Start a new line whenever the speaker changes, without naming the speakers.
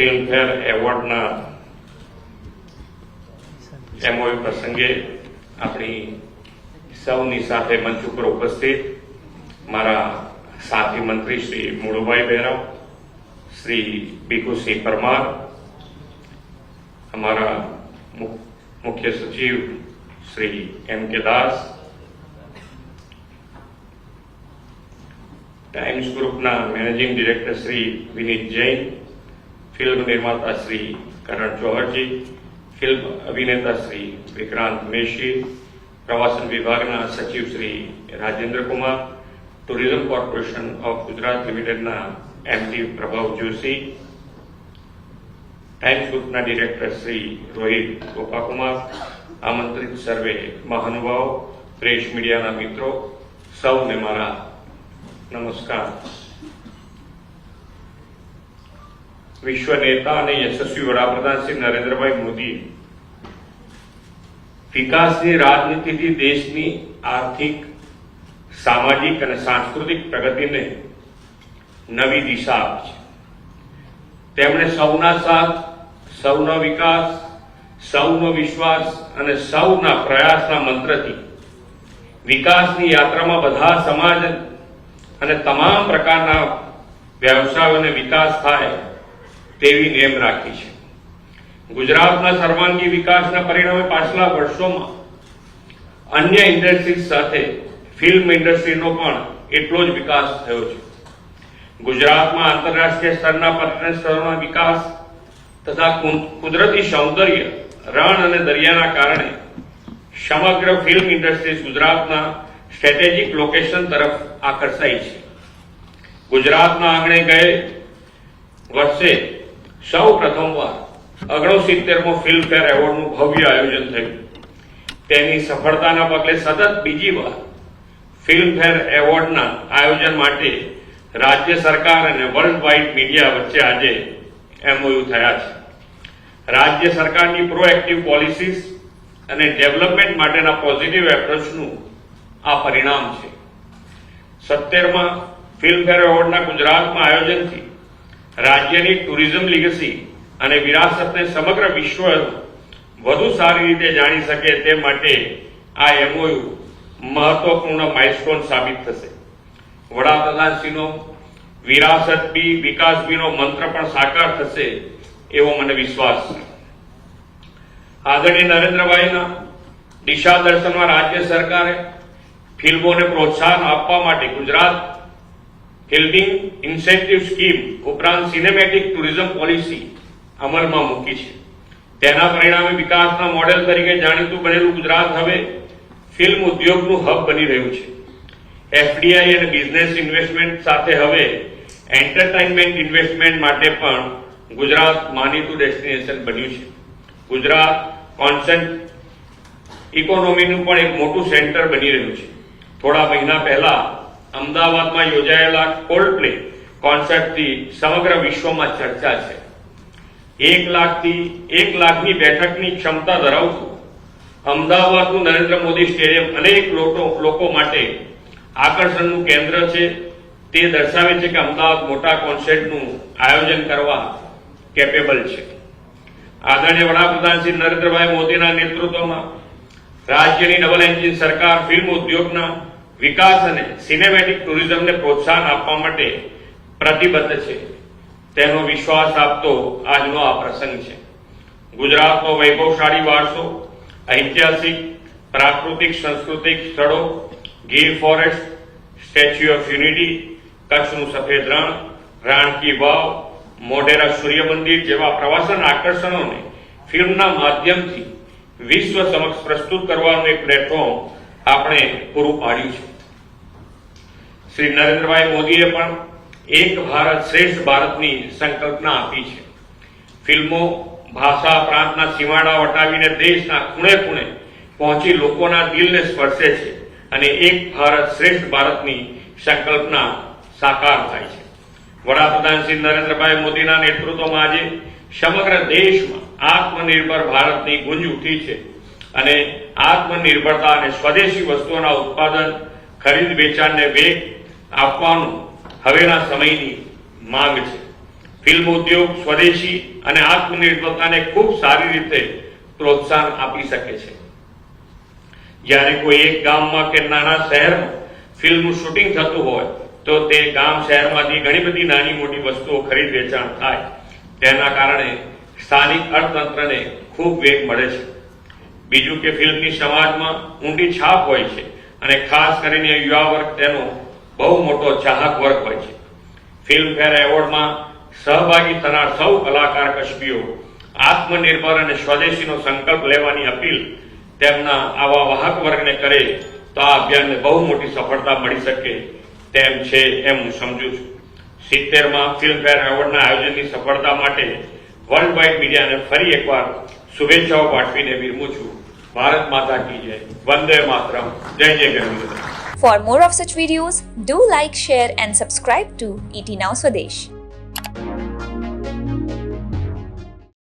Filmfare એવોર્ડના MOU પ્રસંગે આપણી સૌની સાથે મંચ ઉપર ઉપસ્થિત મારા સાથી મંત્રી શ્રી મુળુભાઈ બહેરા, શ્રી ભીખુસિંહ પરમાર, हमारा मुख्य सचिव श्री M.K. दास, टाइम्स ग्रुपना managing director Shri Vineet Jain, film निर्माता श्री करण जौहर जी, फिल्म अभिनेता श्री विक्रांत मेशी, प्रवासन विभागना सचिव Shri Rajendra Kumar, tourism corporation of Gujarat लिमिटेडना MD प्रभाव जोशी, टाइम्स ग्रुपना डायरेक्टर श्री रोहित गोपाकुमार, आमंत्रित सर्वे महानुभाव, प्रेस मीडियाना मित्रों, सौने मारा नमस्कार। विश्व नेता और यशस्वी वडाप्रधान श्री नरेंद्रभाई मोदी विकासनी राजनीति देशनी आर्थिक, सामाजिक और सांस्कृतिक प्रगति ने नवी दिशा आपी छे। तेमणे सौना साथ, सौनो विकास, सौनो विश्वास અને સૌના પ્રયાસના મંત્રથી વિકાસની યાત્રામાં બધા સમાજ અને તમામ પ્રકારના વ્યવસાયોને વિકાસ થાય તેવી નેમ રાખી છે। ગુજરાતના સર્વાંગી વિકાસના પરિણામે પાછલા વર્ષોમાં અન્ય ઇન્ડસ્ટ્રીઝ સાથે ફિલ્મ ઇન્ડસ્ટ્રીનો પણ એટલો જ વિકાસ થયો છે। ગુજરાતમાં આંતરરાષ્ટ્રીય સ્તરના પર્યટન સ્થળોના વિકાસ તથા કુદરતી સૌંદર્ય, રણ અને દરિયાના કારણે સમગ્ર ફિલ્મ ઇન્ડસ્ટ્રી ગુજરાતના સ્ટ્રેટેજિક લોકેશન તરફ આકર્ષાઈ છે। ગુજરાતના આંગણે ગયે વર્ષે સૌ પ્રથમવાર 69મો ફિલ્મફેર એવોર્ડનું ભવ્ય આયોજન થયું। તેની સફળતાના પગલે સતત બીજી વાર ફિલ્મફેર એવોર્ડના આયોજન માટે राज्य सरकार और वर्ल्ड वाइड मीडिया वच्चे आज एमओयू थया छे। राज्य सरकार की प्रोएक्टिव पॉलिसीज और डेवलपमेंट माटेना पॉजिटिव एप्रोचनु आ परिणाम छे। 70मा फिल्मफेर एवोर्डना गुजरातमां आयोजनथी राज्यनी टूरिज्म लीगसी और विरासतने समग्र विश्व વધુ સારી રીતે જાણી શકે તે માટે આ એમઓયુ મહત્વપૂર્ણ માઇલસ્ટોન સાબિત થશે। વડાપ્રધાનશ્રીનો વિરાસત બી વિકાસ બીનો મંત્ર પણ સાકાર થશે એવો મને વિશ્વાસ છે। આદરણીય નરેન્દ્રભાઈના દિશા દર્શનમાં રાજ્ય સરકારે ફિલ્મોને પ્રોત્સાહન આપવા માટે ગુજરાત ફિલ્મિંગ ઇન્સેન્ટિવ સ્કીમ ઉપરાંત સિનેમેટિક ટુરિઝમ પોલિસી અમલમાં મૂકી છે। તેના પરિણામે વિકાસના મોડેલ તરીકે જાણીતું બનેલું ગુજરાત હવે ફિલ્મ ઉદ્યોગનું હબ બની રહ્યું છે। एफडीआई और बिजनेस इन्वेस्टमेंट साथे हवे एंटरटेनमेंट इन्वेस्टमेंट माटे पण गुजरात मानीतुं डेस्टिनेशन बन्युं छे। गुजरात कॉन्सेंट इकोनॉमीनुं पण एक मोटुं सेंटर बनी रह्युं छे। थोड़ा महीना पहला अमदावादमां योजायेला कोल्डप्ले कॉन्सर्टथी समग्र विश्वमां चर्चा छे। 1 लाखनी बैठकनी क्षमता धरावतुं अमदावादनुं नरेंद्र मोदी स्टेडियम अनेक लोको माटे आकर्षणનું કેન્દ્ર છે। તે દર્શાવે છે કે અમદાવાદ મોટા કોન્સર્ટનું આયોજન કરવા કેપેબલ છે। આદરણીય વડાપ્રધાન શ્રી નરેન્દ્રભાઈ મોદીના નેતૃત્વમાં રાજ્યની ડબલ એન્જિન સરકાર ફિલ્મ ઉદ્યોગના વિકાસ અને સિનેમેટિક ટુરિઝમને પ્રોત્સાહન આપવા માટે પ્રતિબદ્ધ છે તેનો વિશ્વાસ આપતો આજનો આ પ્રસંગ છે। ગુજરાતનો વૈભવશાળી વારસો, ઐતિહાસિક, પ્રાકૃતિક, સાંસ્કૃતિક સ્થળો, Gir forest, statue of unity, કચ્છનું સફેદ રણ, રાણ કી વાવ, મોઢેરા સૂર્ય મંદિર જેવા પ્રવાસન આકર્ષણોને ફિલ્મના માધ્યમથી વિશ્વ સમક્ષ પ્રસ્તુત કરવાનું એક પ્લેટફોર્મ આપણે પૂરું પાડ્યું છે। શ્રી નરેન્દ્રભાઈ મોદીએ પણ એક ભારત શ્રેષ્ઠ ભારતની સંકલ્પના આપી છે। ફિલ્મો ભાષા પ્રાંતના સીમાડા વટાવીને દેશના ખૂણે ખૂણે પહોંચી લોકોના દિલને સ્પર્શે છે અને એક ભારત શ્રેષ્ઠ ભારતની સંકલ્પના સાકાર થાય છે। વડાપ્રધાન શ્રી નરેન્દ્રભાઈ મોદીના નેતૃત્વમાં આજે સમગ્ર દેશમાં આત્મનિર્ભર ભારતની ગુંજ ઉઠી છે અને આત્મનિર્ભરતા અને સ્વદેશી વસ્તુઓના ઉત્પાદન, ખરીદ વેચાણને વેગ આપવાનું હવેના સમયની માંગ છે। ફિલ્મ ઉદ્યોગ સ્વદેશી અને આત્મનિર્ભરતાને ખૂબ સારી રીતે પ્રોત્સાહન આપી શકે છે. જ્યારે કોઈ એક ગામમાં કે નાના શહેરમાં ફિલ્મનું શૂટિંગ થતું હોય તો તે ગામ શહેરમાંથી ઘણી બધી નાની મોટી વસ્તુઓ ખરીદ વેચાણ થાય. તેના કારણે સ્થાનિક અર્થતંત્રને ખૂબ વેગ મળે છે. બીજું કે ફિલ્મની સમાજમાં ઊંડી છાપ હોય છે અને ખાસ કરીને યુવા વર્ગ તેનો બહુ મોટો ચાહક વર્ગ હોય છે. ફિલ્મફેર એવોર્ડમાં સહભાગી થનાર સૌ કલાકાર કશ્મીઓ આત્મનિર્ભર અને સ્વદેશીનો સંકલ્પ લેવાની અપીલ તેમના આવા વાહક વર્ગને કરે તો આ અભિયાનને બહુ મોટી સફળતા મળી શકે તેમ છે એમ હું સમજુ છું. 70માં ફિલ્મફેર એવોર્ડના આયોજનની સફળતા માટે વર્લ્ડ વાઇડ મીડિયાને ફરી એકવાર શુભેચ્છાઓ પાઠવીને વિરમું છું. ભારત માતા કી જય. વંદે માતરમ. જય જય ગરવી.
For more of such videos, do like, share and subscribe to ET Now Swadesh.